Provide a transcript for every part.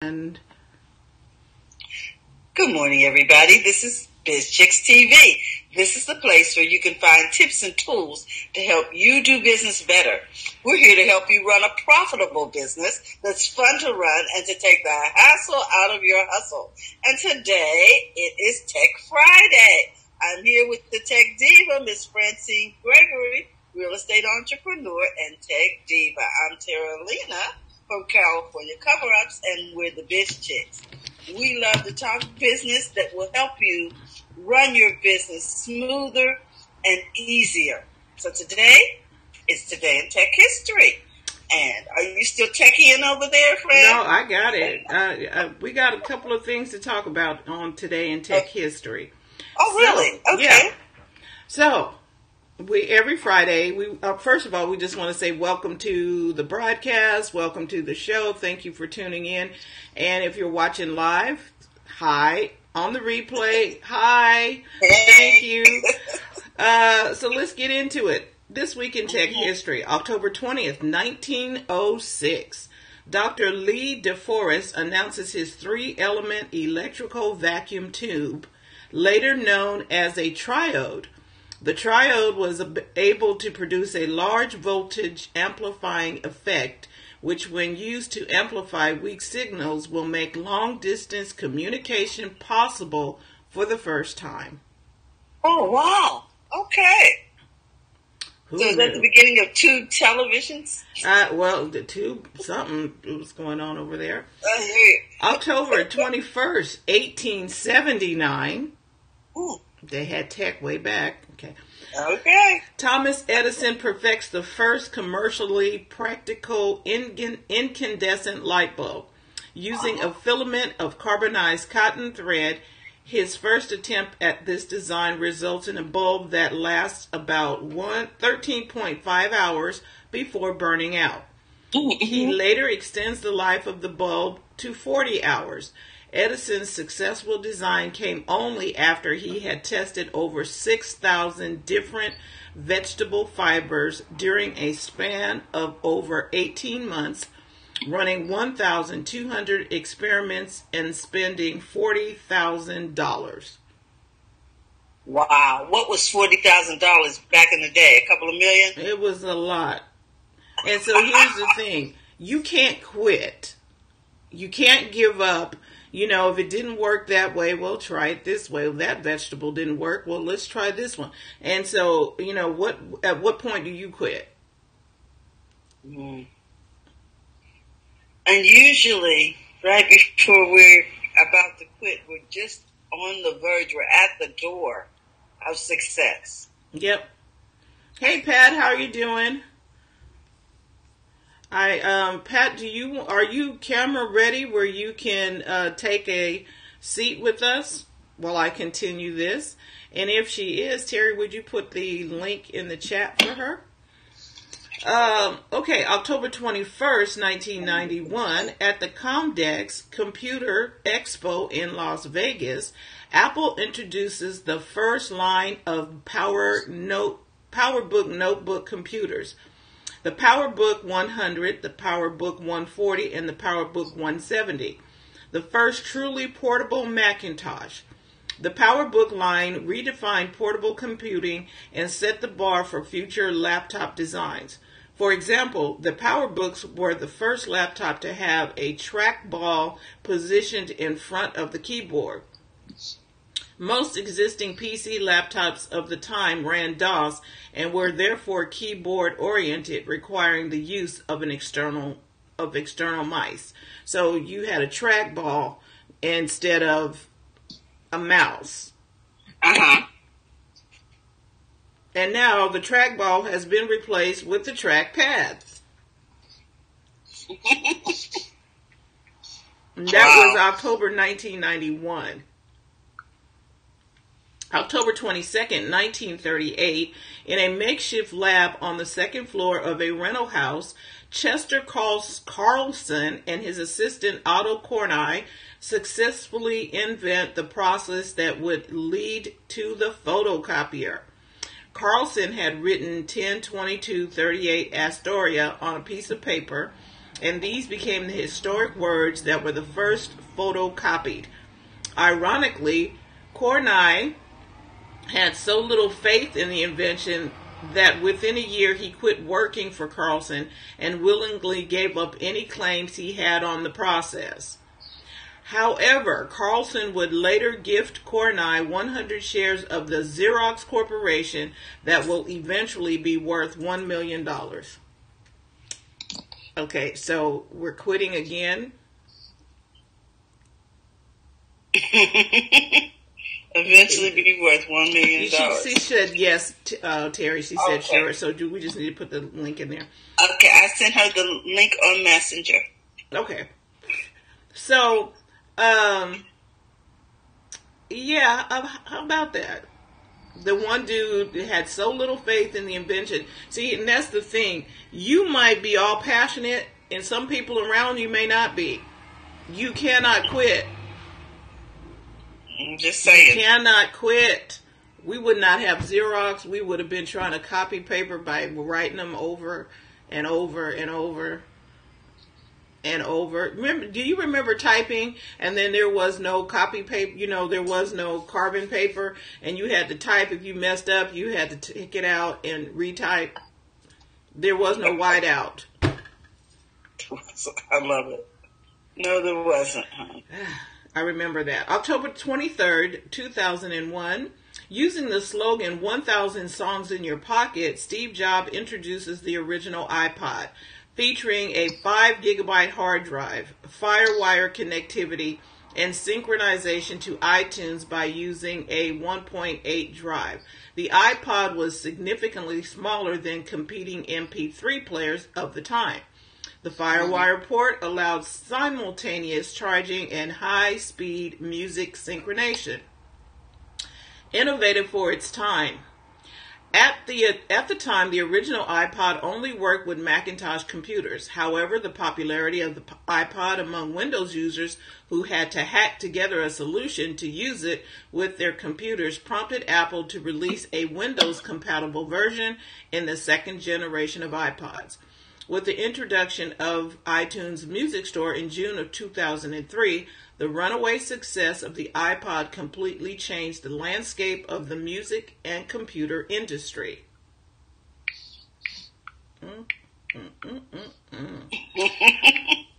And good morning, everybody. This is Biz Chicks TV. This is the place where you can find tips and tools to help you do business better. We're here to help you run a profitable business that's fun to run and to take the hassle out of your hustle. And today it is Tech Friday. I'm here with the Tech Diva, Miss Francine Gregory, real estate entrepreneur and Tech Diva. I'm Tara Lena from California Cover-Ups, and we're the Biz Chicks. We love to talk business that will help you run your business smoother and easier. So today is Today in Tech History. And are you still teching over there, Fred? no, I got it. We got a couple of things to talk about on Today in Tech History. Oh, really? Okay. Yeah. So, every Friday, first of all, we just want to say welcome to the broadcast, welcome to the show. Thank you for tuning in. And if you're watching live, hi. On the replay, hi. Hey. Thank you. So let's get into it. This week in tech history, October 20th, 1906. Dr. Lee DeForest announces his 3-element electrical vacuum tube, later known as a triode. The triode was able to produce a large voltage amplifying effect, which when used to amplify weak signals will make long-distance communication possible for the first time. Oh, wow. Okay. Who So is that knew? the beginning of tube televisions? Well, the tube, something was going on over there. Yeah. October 21st, 1879. Ooh. They had tech way back. Okay. Okay. Thomas Edison perfects the first commercially practical incandescent light bulb. Using a filament of carbonized cotton thread, his first attempt at this design results in a bulb that lasts about 13.5 hours before burning out. He later extends the life of the bulb to 40 hours. Edison's successful design came only after he had tested over 6,000 different vegetable fibers during a span of over 18 months, running 1,200 experiments and spending $40,000. Wow. What was $40,000 back in the day? A couple of million? It was a lot. And so here's the thing. You can't quit. You can't give up. You know, if it didn't work that way, well, try it this way. If that vegetable didn't work, well, let's try this one. And so, you know, at what point do you quit? Mm. And usually, right before we're about to quit, we're just on the verge. We're at the door of success. Yep. Hey, Pat, how are you doing? Pat, are you camera ready where you can take a seat with us while I continue this? And if she is, Terry, would you put the link in the chat for her? Okay, October 21st, 1991, at the Comdex Computer Expo in Las Vegas, Apple introduces the first line of PowerBook notebook computers. The PowerBook 100, the PowerBook 140, and the PowerBook 170. The first truly portable Macintosh. The PowerBook line redefined portable computing and set the bar for future laptop designs. For example, the PowerBooks were the first laptop to have a trackball positioned in front of the keyboard. Most existing PC laptops of the time ran DOS and were therefore keyboard-oriented, requiring the use of external mice. So you had a trackball instead of a mouse. Uh-huh. And now the trackball has been replaced with the trackpads. That was October 1991. October 22nd, 1938, in a makeshift lab on the second floor of a rental house, Chester Carlson and his assistant Otto Kornai successfully invent the process that would lead to the photocopier. Carlson had written 102238 Astoria on a piece of paper and these became the historic words that were the first photocopied. Ironically, Cornell had so little faith in the invention that within a year he quit working for Carlson and willingly gave up any claims he had on the process. However, Carlson would later gift Cornell 100 shares of the Xerox Corporation that will eventually be worth $1 million. Okay, so we're quitting again. Eventually be worth $1 million. She said yes, Terry. She said okay. Sure. So we just need to put the link in there. Okay, I sent her the link on Messenger. Okay. So, yeah, how about that? The one dude had so little faith in the invention. See, and that's the thing. You might be all passionate, and some people around you may not be. You cannot quit. I'm just saying. You cannot quit. We would not have Xerox. We would have been trying to copy paper by writing them over and over and over and over. Remember? Do you remember typing? And then there was no copy paper. You know, there was no carbon paper, and you had to type. If you messed up, you had to take it out and retype. There was no whiteout. I love it. No, there wasn't. I remember that. October 23rd, 2001. Using the slogan 1,000 songs in your pocket, Steve Jobs introduces the original iPod, featuring a 5 gigabyte hard drive, FireWire connectivity, and synchronization to iTunes by using a 1.8 drive. The iPod was significantly smaller than competing MP3 players of the time. The FireWire port allowed simultaneous charging and high-speed music synchronization. Innovative for its time. At the time, the original iPod only worked with Macintosh computers. However, the popularity of the iPod among Windows users who had to hack together a solution to use it with their computers prompted Apple to release a Windows-compatible version in the second generation of iPods. With the introduction of iTunes Music Store in June of 2003, the runaway success of the iPod completely changed the landscape of the music and computer industry.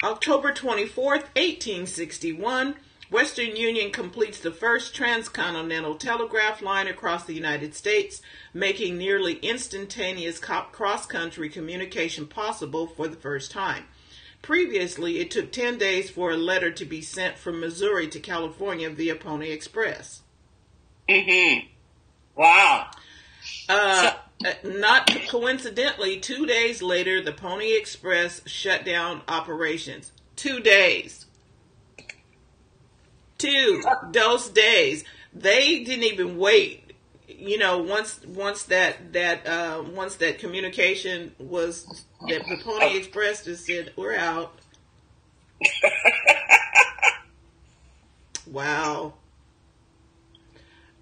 October 24th, 1861, Western Union completes the first transcontinental telegraph line across the United States, making nearly instantaneous cross-country communication possible for the first time. Previously, it took 10 days for a letter to be sent from Missouri to California via Pony Express. Mm-hmm. Wow. Not coincidentally, 2 days later, the Pony Express shut down operations. 2 days. Those days. They didn't even wait. You know, once that communication was, that the Pony Express just said, we're out. Wow.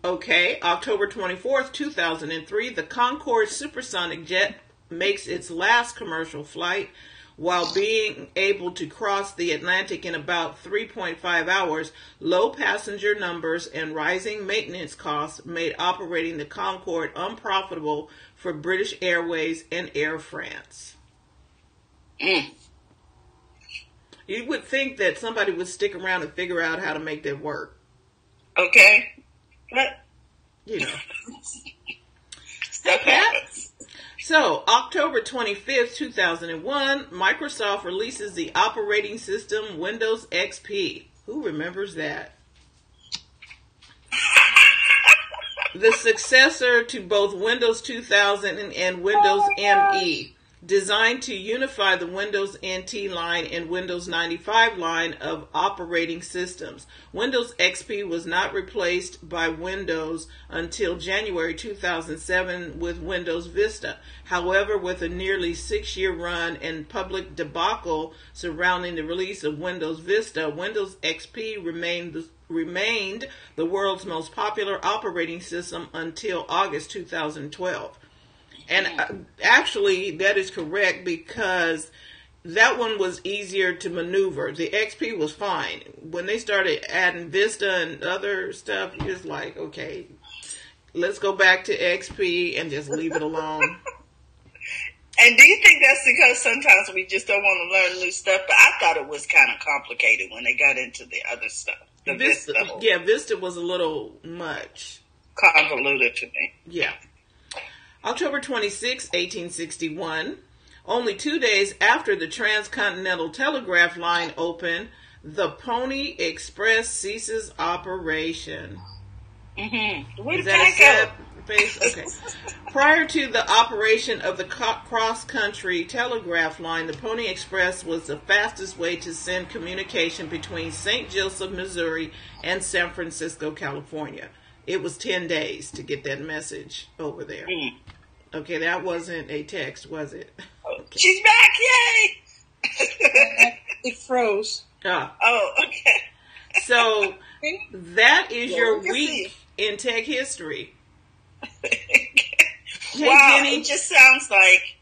Okay, October 24th, 2003, the Concorde supersonic jet makes its last commercial flight. While being able to cross the Atlantic in about 3.5 hours, low passenger numbers and rising maintenance costs made operating the Concorde unprofitable for British Airways and Air France. You would think that somebody would stick around and figure out how to make that work. Okay. You know. Stuff happens. So, October 25th, 2001, Microsoft releases the operating system Windows XP. Who remembers that? The successor to both Windows 2000 and Windows ME, designed to unify the Windows NT line and Windows 95 line of operating systems. Windows XP was not replaced by Windows until January 2007 with Windows Vista. However, with a nearly 6-year run and public debacle surrounding the release of Windows Vista, Windows XP remained the world's most popular operating system until August 2012. And actually, that is correct, because that one was easier to maneuver. The XP was fine. When they started adding Vista and other stuff, you're just like, okay, let's go back to XP and just leave it alone. And do you think that's because sometimes we just don't want to learn new stuff? But I thought it was kind of complicated when they got into the other stuff. The Vista yeah, Vista was a little much. Convoluted to me. Yeah. October 26, 1861. Only 2 days after the Transcontinental Telegraph Line opened, the Pony Express ceases operation. Mm-hmm. Where Is did that that go? Okay. Prior to the operation of the cross-country telegraph line, the Pony Express was the fastest way to send communication between St. Joseph, Missouri, and San Francisco, California. It was 10 days to get that message over there. Mm. Okay, that wasn't a text, was it? Okay. She's back, yay! It froze. Oh, okay. So that is your week in tech history. Hey, wow, Jenny. it just sounds like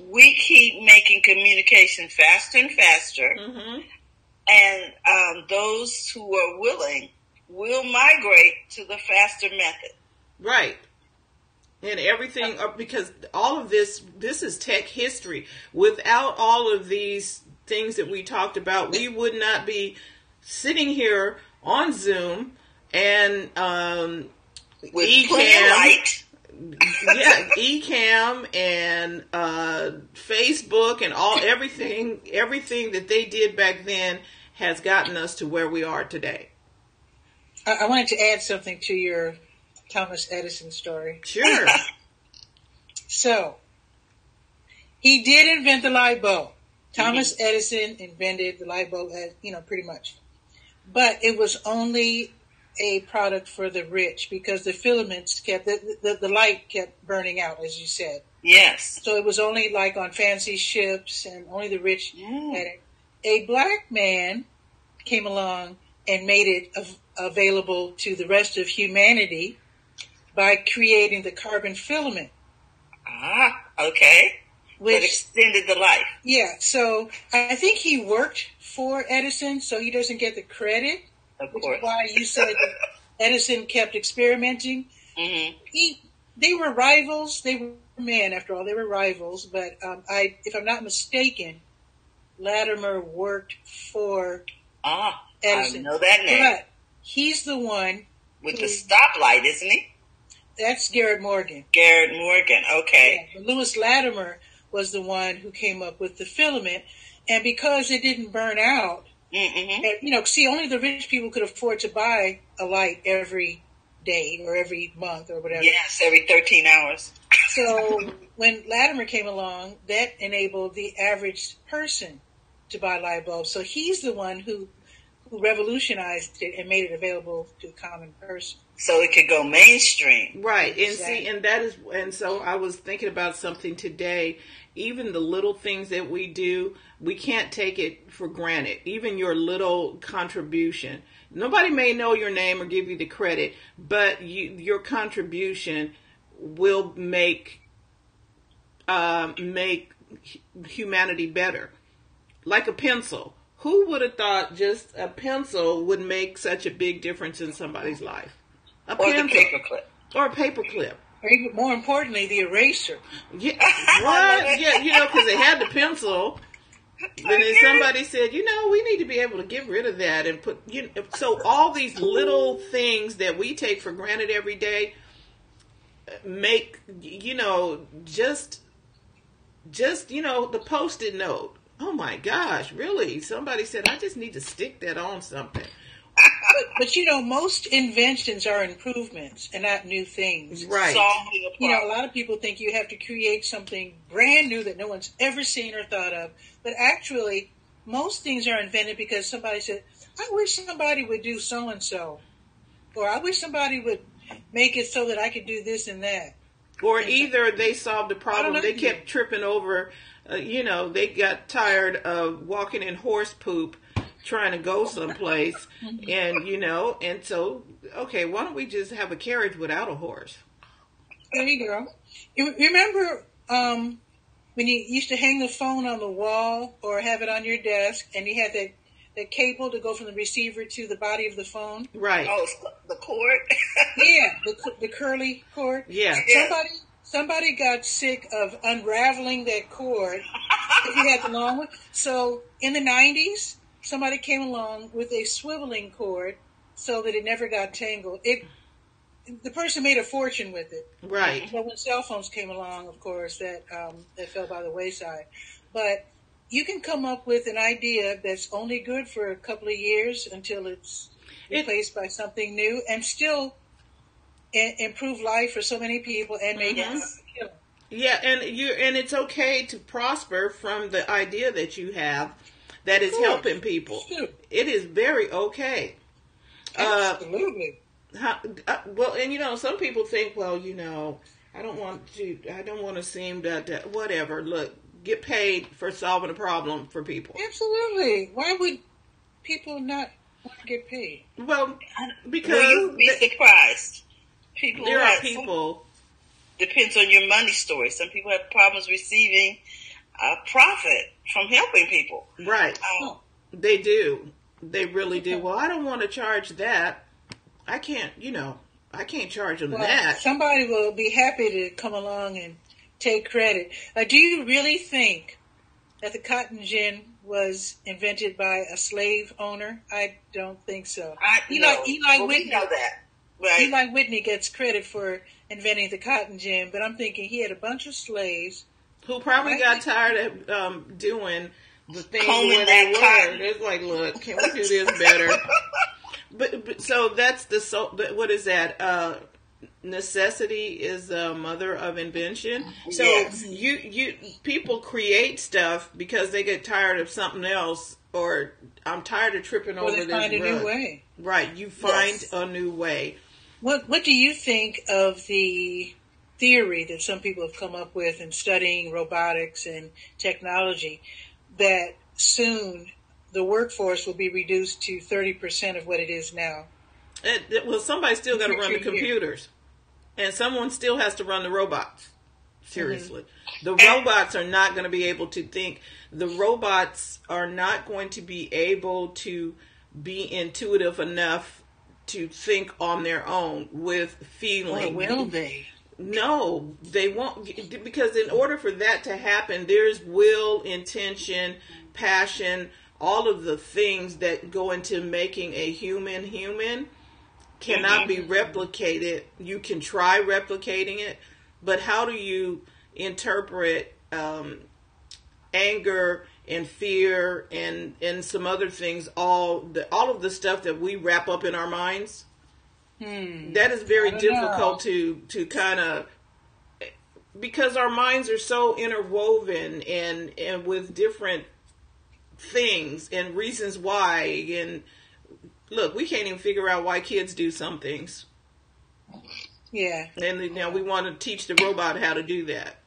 we keep making communication faster and faster, and those who are willing will migrate to the faster method. Right. And everything, because all of this is tech history. Without all of these things that we talked about, we would not be sitting here on Zoom and with plenty of light. Yeah, Ecamm and Facebook and everything that they did back then has gotten us to where we are today. I wanted to add something to your Thomas Edison story. Sure. So, he did invent the light bulb. Thomas Edison invented the light bulb, pretty much. But it was only a product for the rich because the filaments the light kept burning out, as you said. Yes. So it was only like on fancy ships and only the rich had it. A black man came along and made it available to the rest of humanity by creating the carbon filament. Okay. Which that extended the life. Yeah, so I think he worked for Edison, so he doesn't get the credit. Of which course. is why you said that Edison kept experimenting. Mm-hmm. They were rivals. They were men, after all. They were rivals. But if I'm not mistaken, Latimer worked for Edison. I know that name. But he's the one with the stoplight, isn't he? That's Garrett Morgan. Garrett Morgan, okay. Yeah, Lewis Latimer was the one who came up with the filament. And because it didn't burn out, and, see, only the rich people could afford to buy a light every day or every month or whatever. Yes, every 13 hours. So when Latimer came along, that enabled the average person to buy light bulbs. So he's the one who revolutionized it and made it available to a common person. So it could go mainstream. Right. And and so I was thinking about something today. Even the little things that we do, we can't take it for granted. Even your little contribution. Nobody may know your name or give you the credit, but your contribution will make humanity better. Like a pencil. Who would have thought just a pencil would make such a big difference in somebody's life? Or the paperclip. Or a paperclip. Or even more importantly, the eraser. Yeah, what? Yeah, because they had the pencil. And then somebody said, we need to be able to get rid of that and put, so all these little things that we take for granted every day make, just the Post-it note. Oh my gosh, really? Somebody said, I just need to stick that on something. But most inventions are improvements and not new things. Right. Solving a problem. A lot of people think you have to create something brand new that no one's ever seen or thought of. But actually, most things are invented because somebody said, I wish somebody would do so-and-so. Or I wish somebody would make it so that I could do this and that. Or either they solved the problem, they kept tripping over, they got tired of walking in horse poop trying to go someplace, and so, okay, why don't we just have a carriage without a horse? There you go. You remember when you used to hang the phone on the wall or have it on your desk, and you had that cable to go from the receiver to the body of the phone. Right. Oh, the cord. Yeah, the curly cord. Yeah. Somebody got sick of unraveling that cord if you had the long one. So in the 90s, somebody came along with a swiveling cord so that it never got tangled. The person made a fortune with it. Right. But when cell phones came along, of course, that fell by the wayside. But you can come up with an idea that's only good for a couple of years until it's replaced by something new, and still improve life for so many people and make it kill them. Yeah, and it's okay to prosper from the idea that you have that is helping people. Sure. It is very okay. Absolutely. Well, and some people think, well, I don't want to seem that whatever. Look, get paid for solving a problem for people. Absolutely. Why would people not want to get paid? Well, because you'd be surprised. There are people. Depends on your money story. Some people have problems receiving profit from helping people. Right. They do. They really do. Well, I don't want to charge that. I can't charge them that. Somebody will be happy to come along and take credit. Do you really think that the cotton gin was invented by a slave owner? I don't think so. Eli Whitney. We know that. Right. Eli Whitney gets credit for inventing the cotton gin, but I'm thinking he had a bunch of slaves who probably got tired of doing the things where they were. It's like, look, can we do this better? but so that's what is that? Necessity is the mother of invention. So you people create stuff because they get tired of something else, or I'm tired of tripping over this rug. Find a new way. Right, you find a new way. What do you think of the theory that some people have come up with in studying robotics and technology, that soon the workforce will be reduced to 30% of what it is now? Well, somebody's still got to run the computers. And someone still has to run the robots. Seriously. Mm-hmm. The robots are not going to be able to think. The robots are not going to be able to be intuitive enough to think on their own with feeling. Or will they? No, they won't. Because in order for that to happen, there's will, intention, passion, all of the things that go into making a human cannot be replicated. You can try replicating it, but how do you interpret anger and fear and some other things, all of the stuff that we wrap up in our minds? That is very difficult to kind of, because our minds are so interwoven and with different things and reasons why. And look, we can't even figure out why kids do some things. Yeah. And now we want to teach the robot how to do that.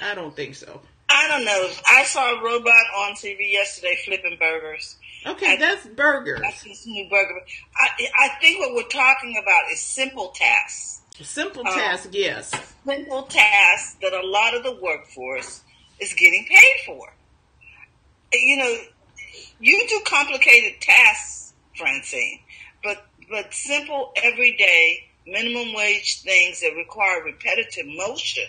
I don't think so. I don't know. I saw a robot on TV yesterday flipping burgers. Okay, that's burgers. That's this new burger. I think what we're talking about is simple tasks. Simple tasks, yes. Simple tasks that a lot of the workforce is getting paid for. You do complicated tasks, Francine, but simple, everyday, minimum wage things that require repetitive motion.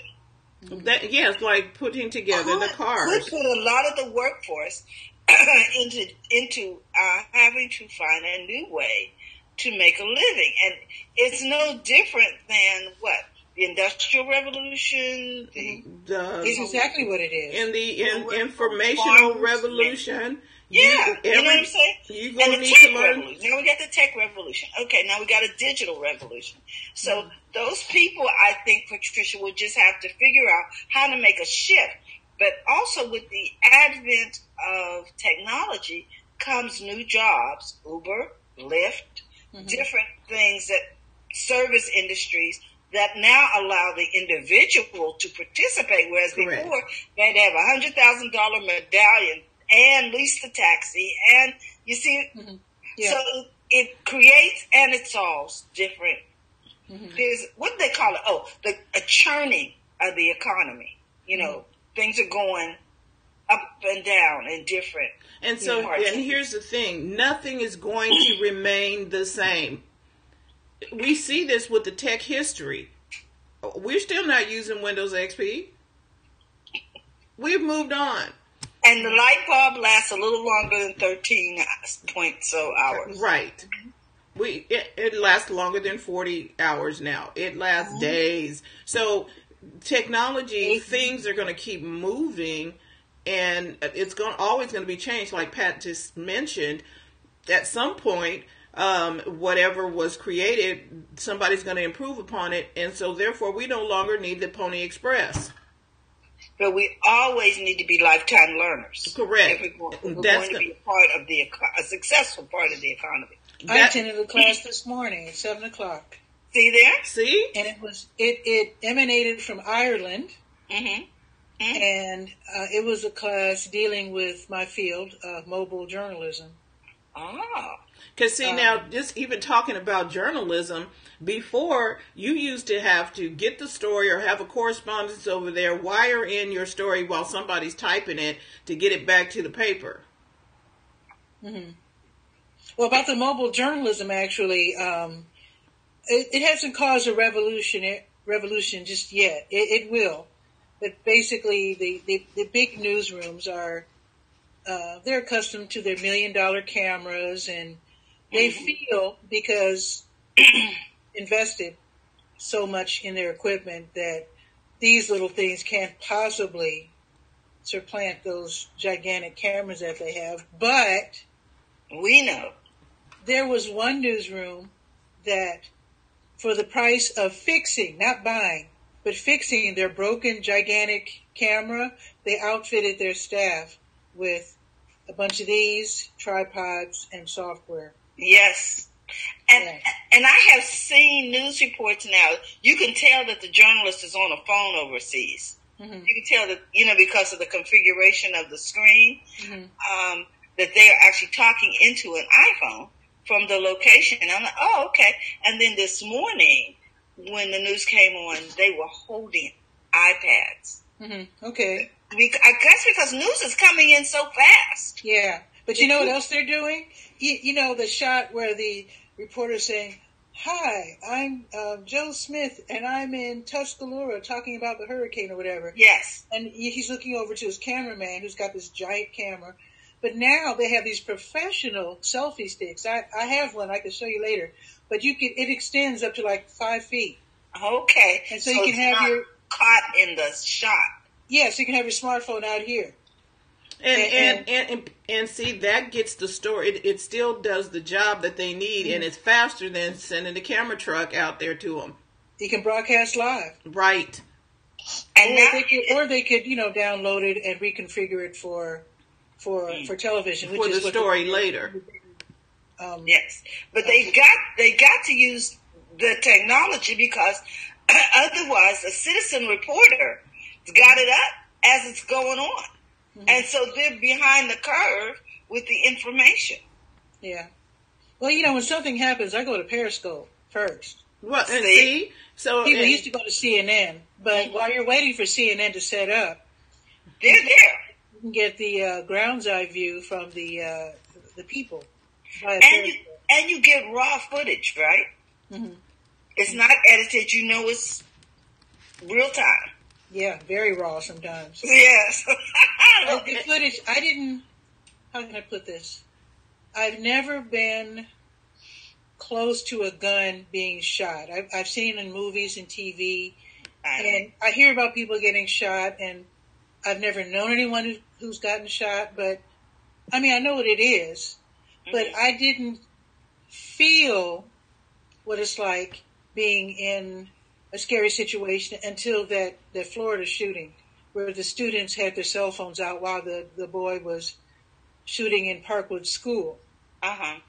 Yes, like putting together the cars. Could put a lot of the workforce into having to find a new way to make a living. And it's no different than what? The Industrial Revolution? It's exactly what it is. And the informational revolution. Yeah, you know what I'm saying? You're and going to the need tech to learn. revolution. Now we got the tech revolution. Okay, now we got a digital revolution. So those people, I think, Patricia, will just have to figure out how to make a shift. But also with the advent of technology comes new jobs, Uber, Lyft, different things that service industries that now allow the individual to participate, whereas before they'd have $100,000 medallion and lease the taxi, and you see, so it creates and it solves different. There's what do they call it? A churning of the economy. things are going up and down and different. And so, and here's the thing, nothing is going to remain the same. We see this with the tech history. We're still not using Windows XP. We've moved on. And the light bulb lasts a little longer than 13 point so hours. Right. It lasts longer than 40 hours now. It lasts days. So technology, things are going to keep moving, and it's always going to be changed. Like Pat just mentioned, at some point, whatever was created, somebody's going to improve upon it, and so therefore we no longer need the Pony Express. But we always need to be lifetime learners. Correct. If we're going to be a successful part of the economy. I attended a class this morning at 7 o'clock. See there? See? And it emanated from Ireland. Mm-hmm. And it was a class dealing with my field, mobile journalism. Ah. Because see, now, just even talking about journalism, before you used to have to get the story or have a correspondence over there, wire in your story while somebody's typing it to get it back to the paper. Mm-hmm. Well, about the mobile journalism, actually, it hasn't caused a revolution just yet. It will. But basically, the big newsrooms are, they're accustomed to their $1 million cameras, and they feel, because invested so much in their equipment, that these little things can't possibly supplant those gigantic cameras that they have. But we know there was one newsroom that, for the price of fixing, not buying, but fixing their broken gigantic camera, they outfitted their staff with a bunch of these, tripods, and software. Yes. And I have seen news reports now. You can tell that the journalist is on a phone overseas. Mm-hmm. You can tell that, because of the configuration of the screen, that they are actually talking into an iPhone from the location. And I'm like, oh, okay. And then this morning, when the news came on, they were holding iPads. Mm-hmm. Okay. I guess because news is coming in so fast. Yeah. But you know what else they're doing? You know the shot where the reporter's saying, "Hi, I'm Joe Smith, and I'm in Tuscaloosa talking about the hurricane," or whatever. Yes. And he's looking over to his cameraman, who's got this giant camera. But now they have these professional selfie sticks. I have one I can show you later. But it extends up to like 5 feet. Okay. And so you can have your caught in the shot. Yes, you can have your smartphone out here. And see, that gets the story. It still does the job that they need, and it's faster than sending the camera truck out there to them. You can broadcast live. Right. And they could download it and reconfigure it for television, for the story later. Yes, but they got to use the technology, because otherwise a citizen reporter got it up as it's going on. Mm-hmm. And so they're behind the curve with the information. Yeah. Well, when something happens, I go to Periscope first. Well, and see? So people used to go to CNN, but while you're waiting for CNN to set up, they're there. You can get the ground's eye view from the people. And you get raw footage, right? Mm-hmm. It's not edited. It's real time. Yeah, very raw sometimes. Yes. The footage, how can I put this? I've never been close to a gun being shot. I've seen it in movies and TV, and I hear about people getting shot, and I've never known anyone who's gotten shot, but, I know what it is, but I didn't feel what it's like being in a scary situation until that Florida shooting, where the students had their cell phones out while the boy was shooting in Parkwood School. Uh-huh.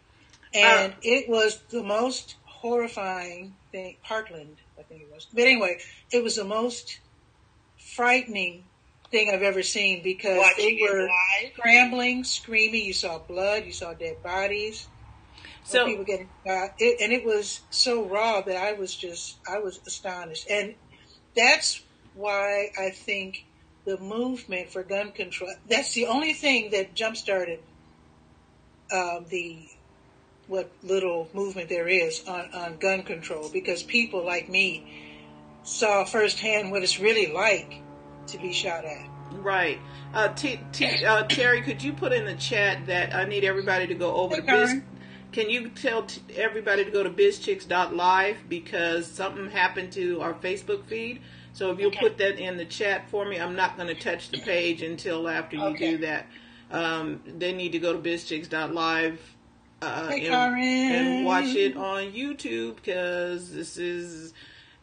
And it was the most horrifying thing. Parkland, I think it was. But anyway, it was the most frightening thing I've ever seen, because they were scrambling, screaming. You saw blood, you saw dead bodies. So people getting shot. And it was so raw that I was astonished. And that's why I think the movement for gun control. That's the only thing that jump-started the what little movement there is on gun control, because people like me saw firsthand what it's really like to be shot at. Right. Terry, could you put in the chat that I need everybody to go over to Biz? Can you tell everybody to go to bizchicks.live, because something happened to our Facebook feed? So if you'll put that in the chat for me, I'm not going to touch the page until after you do that. They need to go to bizchicks.live and watch it on YouTube, because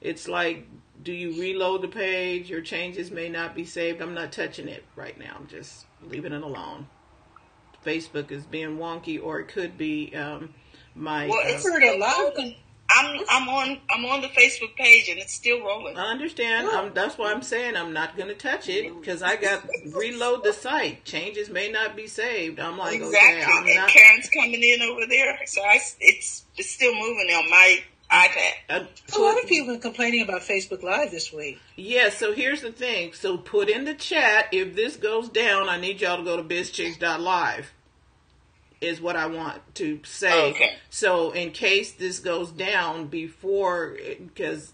it's like, do you reload the page? Your changes may not be saved. I'm not touching it right now. I'm just leaving it alone. Facebook is being wonky, or it could be my. Well, it's heard a lot of them. I'm on the Facebook page and it's still rolling. I understand. That's why I'm saying I'm not going to touch it, because I got reload the site. Changes may not be saved. I'm like, exactly. Okay, I'm and not. Karen's coming in over there, so it's still moving on my iPad. A lot of people have been complaining about Facebook Live this week. Yeah, so here's the thing. So put in the chat, if this goes down, I need y'all to go to bizchicks.live. Is what I want to say. Okay. So in case this goes down before, because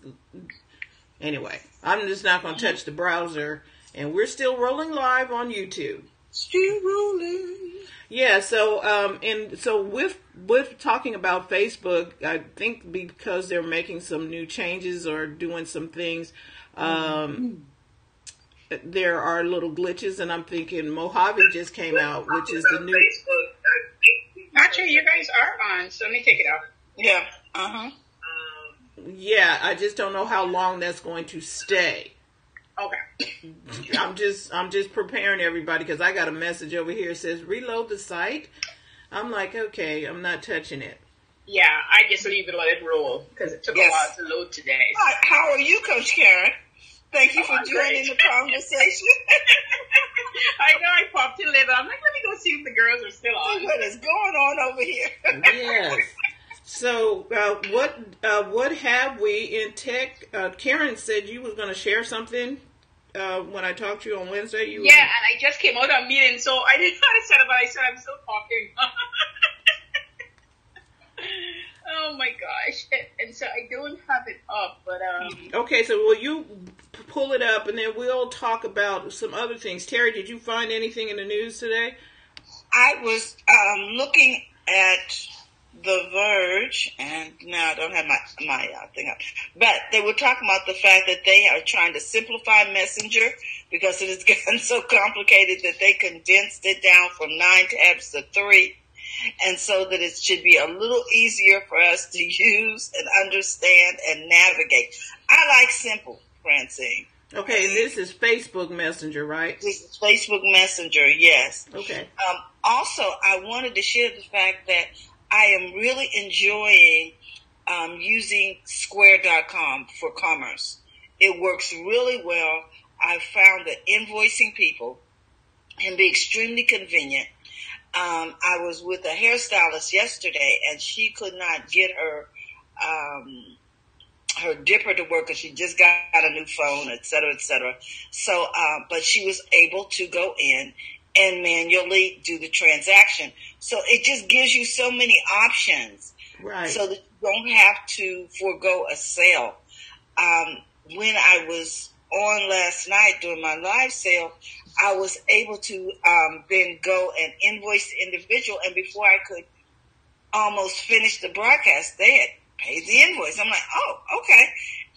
anyway, I'm just not going to touch the browser, and we're still rolling live on YouTube. Still rolling. Yeah. So so with talking about Facebook, I think because they're making some new changes or doing some things, there are little glitches, and I'm thinking Mojave just came out, which is the new. Facebook. Actually, you guys are on, so let me take it off. Yeah. Yeah, I just don't know how long that's going to stay. Okay. I'm just preparing everybody, because I got a message over here that says reload the site. I'm like, okay, I'm not touching it. Yeah, I just leave it, let it roll, because it took a while to load today. How are you, Coach Karen? Thank you for joining the conversation. I know I popped in later. I'm like, let me go see if the girls are still on. See what is going on over here. Yes. So, what have we in tech? Karen said you was going to share something when I talked to you on Wednesday. And I just came out of a meeting, so I didn't know what I said, but I said I'm still talking. Oh my gosh. And so I don't have it up, but Okay, so will you pull it up, and then we'll talk about some other things. Terry, did you find anything in the news today? I was looking at The Verge, and now I don't have my thing up, but they were talking about the fact that they are trying to simplify Messenger, because it has gotten so complicated that they condensed it down from 9 tabs to 3. And so that it should be a little easier for us to use and understand and navigate. I like simple, Francine. Okay, and this is Facebook Messenger, right? This is Facebook Messenger, yes. Okay. Also, I wanted to share the fact that I am really enjoying using Square.com for commerce. It works really well. I found that invoicing people can be extremely convenient. I was with a hairstylist yesterday, and she could not get her dipper to work, because she just got a new phone, et cetera, et cetera. So, but she was able to go in and manually do the transaction. So it just gives you so many options, right? So that you don't have to forego a sale. When I was on last night during my live sale, I was able to then go and invoice the individual, and before I could almost finish the broadcast, they had paid the invoice. I'm like, oh, okay.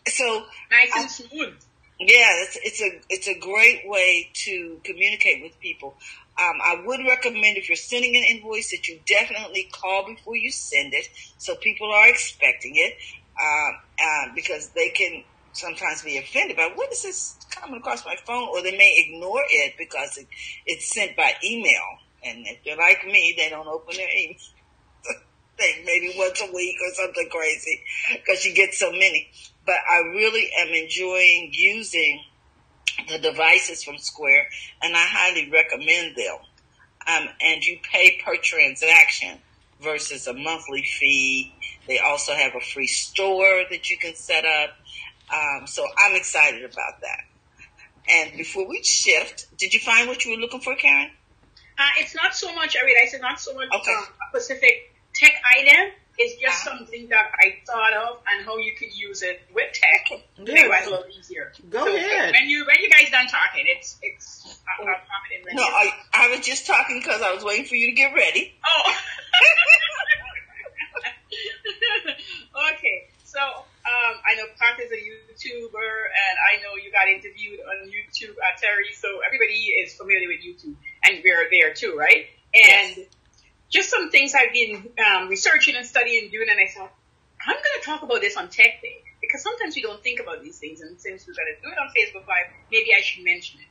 So nice and smooth. Yeah, it's a great way to communicate with people. I would recommend, if you're sending an invoice, that you definitely call before you send it, so people are expecting it, because they can sometimes be offended by, what is this coming across my phone? Or they may ignore it because it's sent by email. And if they're like me, they don't open their email. Maybe once a week or something crazy, because you get so many. But I really am enjoying using the devices from Square, and I highly recommend them. And you pay per transaction versus a monthly fee. They also have a free store that you can set up. So I'm excited about that. And before we shift, did you find what you were looking for, Karen? It's not so much, I realize it's not so much Okay. a specific tech item. It's just something that I thought of and how you could use it with tech to make life a little easier. Go ahead. When you guys done talking, I'll pop it in. No, I was just talking because I was waiting for you to get ready. Oh. Okay. So, I know Pat is a YouTuber, and I know you got interviewed on YouTube at Terry, so everybody is familiar with YouTube, and we're there too, right? And Yes. just some things I've been researching and studying and doing, and I thought, I'm going to talk about this on Tech Day, because sometimes we don't think about these things, and since we're going to do it on Facebook Live, maybe I should mention it.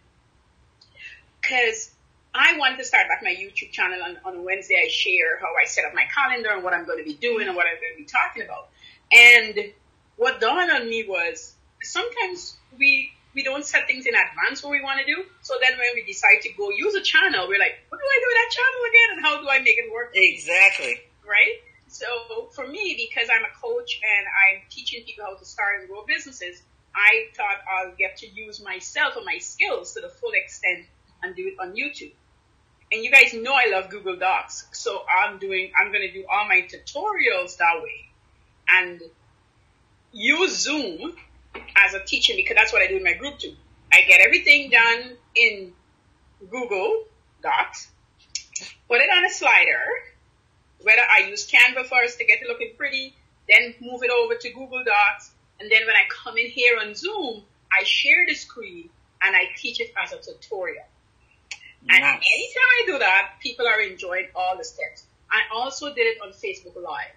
Because I wanted to start back my YouTube channel on Wednesday. I share how I set up my calendar and what I'm going to be doing and what I'm going to be talking about. And what dawned on me was sometimes we don't set things in advance what we want to do. So then when we decide to go use a channel, we're like, what do I do with that channel again? And how do I make it work? Exactly. Right? So for me, because I'm a coach and I'm teaching people how to start and grow businesses, I thought I'll get to use myself and my skills to the full extent and do it on YouTube. And you guys know I love Google Docs. So I'm going to do all my tutorials that way and use Zoom as a teacher, because that's what I do in my group too. I get everything done in Google Docs, put it on a slider, whether I use Canva first to get it looking pretty, then move it over to Google Docs, and then when I come in here on Zoom, I share the screen and I teach it as a tutorial. And Nice. anytime I do that, people are enjoying all the steps. I also did it on Facebook Live,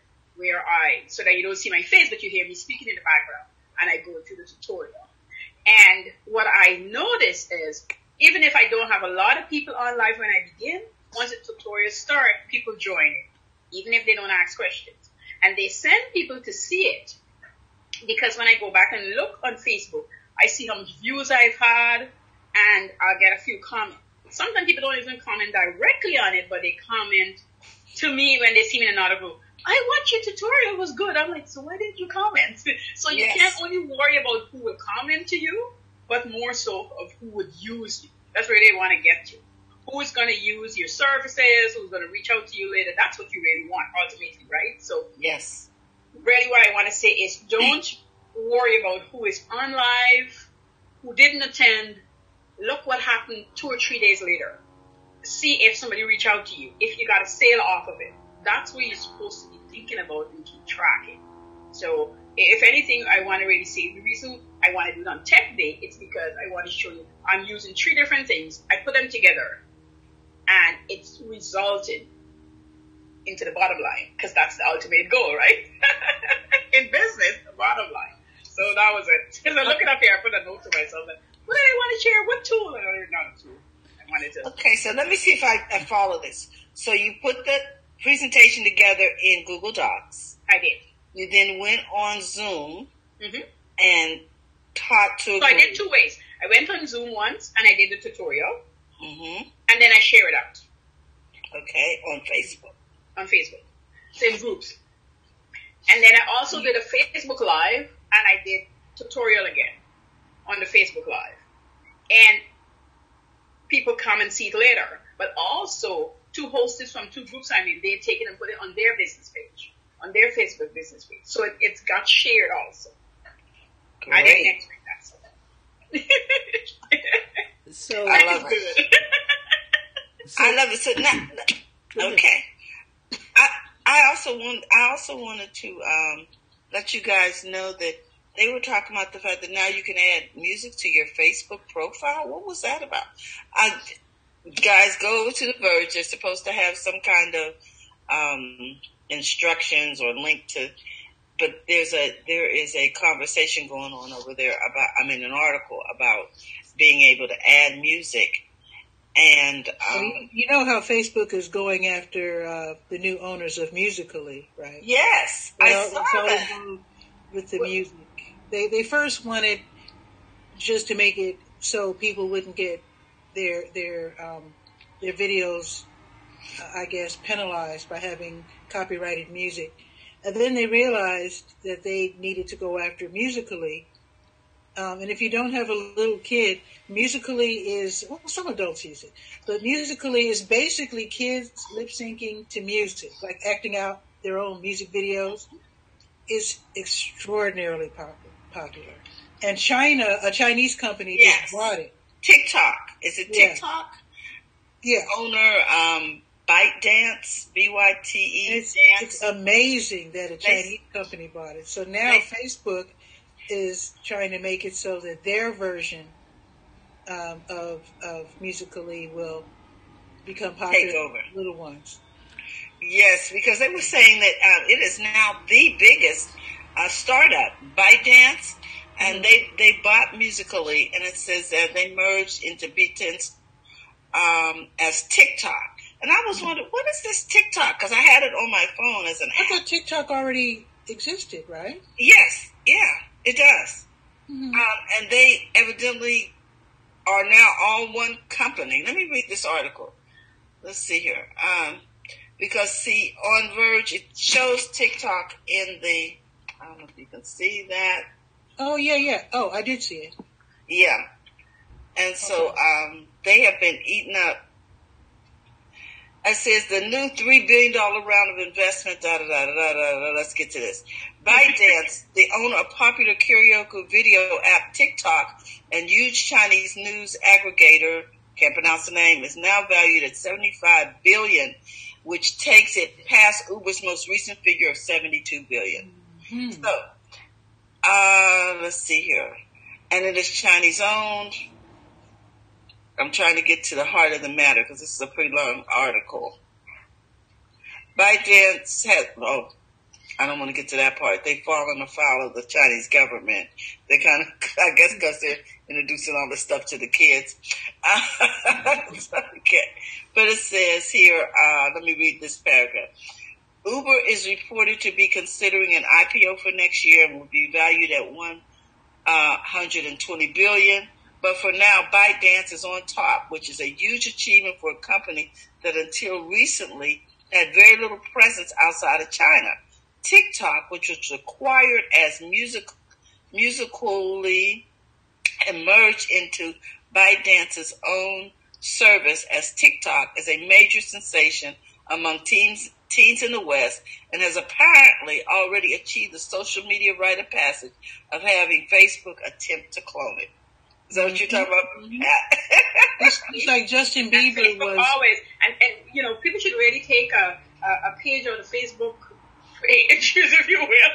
so that you don't see my face, but you hear me speaking in the background, and I go through the tutorial. And what I noticed is, even if I don't have a lot of people on live when I begin, once the tutorial starts, people join it, even if they don't ask questions. And they send people to see it, because when I go back and look on Facebook, I see how much views I've had, and I'll get a few comments. Sometimes people don't even comment directly on it, but they comment to me when they see me in another group. I watched your tutorial, it was good. I'm like, so why didn't you comment? So you Yes. can't only worry about who will comment to you, but more so of who would use you. That's where they want to get to. Who is going to use your services, who's going to reach out to you later. That's what you really want, ultimately, right? So Yes. really what I want to say is don't worry about who is on live, who didn't attend. Look what happened 2 or 3 days later. See if somebody reached out to you, if you got a sale off of it. That's what you're supposed to be thinking about and keep tracking. So if anything, I want to really say the reason I want to do it on Tech Day, it's because I want to show you I'm using 3 different things. I put them together and it's resulted into the bottom line, because that's the ultimate goal, right? In business, the bottom line. So that was it. Because I look it up here, I put a note to myself. Like, what did I want to share? What tool? Not a tool. I wanted to. Okay, so let me see if I follow this. So you put the presentation together in Google Docs. I did. You then went on Zoom Mm-hmm. and taught to a So I did group. 2 ways. I went on Zoom once and I did the tutorial, Mm-hmm. and then I share it out Okay, on Facebook. on Facebook. So in groups. And then I also did a Facebook Live, and I did tutorial again on the Facebook Live. And people come and see it later. But also, 2 hosts from 2 groups they take it and put it on their business page, on their Facebook business page. So it's got shared also. I didn't Great. expect that. So I love Good. it. I love it. So now, okay. I also wanted to let you guys know that they were talking about the fact that now you can add music to your Facebook profile. What was that about? Guys, go over to the Verge. They're supposed to have some kind of instructions or link to, but there is a conversation going on over there about, an article about being able to add music. And you know how Facebook is going after the new owners of Musical.ly, right? yes, Well, I saw it's all that. involved with the music. They first wanted just to make it so people wouldn't get their videos, I guess, penalized by having copyrighted music. And then they realized that they needed to go after Musical.ly And if you don't have a little kid, Musically is, well, some adults use it, but Musically is basically kids lip syncing to music, like acting out their own music videos. Is extraordinarily popular. And China, a Chinese company, Yes. just bought it. TikTok. Is it Yeah. TikTok? Yeah. Owner, ByteDance, BYTE It's Dance. amazing that a Chinese company bought it. So now Facebook is trying to make it so that their version of Musically will become popular Take over. for little ones. Yes, because they were saying that it is now the biggest startup, ByteDance, and they bought Musically, and it says that they merged into ByteDance as TikTok. And I was wondering, what is this TikTok? Because I had it on my phone as an I app. thought TikTok already existed, right? Yes, yeah, it does. Mm-hmm. And they evidently are now all one company. Let me read this article. Let's see here. Because, see, on Verge, it shows TikTok in the, I don't know if you can see that. Oh, yeah. Oh, I did see it. Yeah. And so they have been eaten up. It says the new $3 billion round of investment, Let's get to this. ByteDance, the owner of popular karaoke video app TikTok and huge Chinese news aggregator, can't pronounce the name, is now valued at $75 billion, which takes it past Uber's most recent figure of $72 billion. Mm-hmm. So, let's see here. And it is Chinese owned. I'm trying to get to the heart of the matter because this is a pretty long article. ByteDance has, I don't want to get to that part. They've fallen afoul of the Chinese government. They kind of, I guess because they're introducing all this stuff to the kids. Okay. But it says here, let me read this paragraph. Uber is reported to be considering an IPO for next year and will be valued at $120 billion. But for now, ByteDance is on top, which is a huge achievement for a company that until recently had very little presence outside of China. TikTok, which was acquired as Musically and merged into ByteDance's own service as TikTok, is a major sensation among teens in the West and has apparently already achieved the social media rite of passage of having Facebook attempt to clone it. Is that what you're talking about? Mm-hmm. It's like Justin Bieber was always, and people should really take a page on the Facebook page, if you will,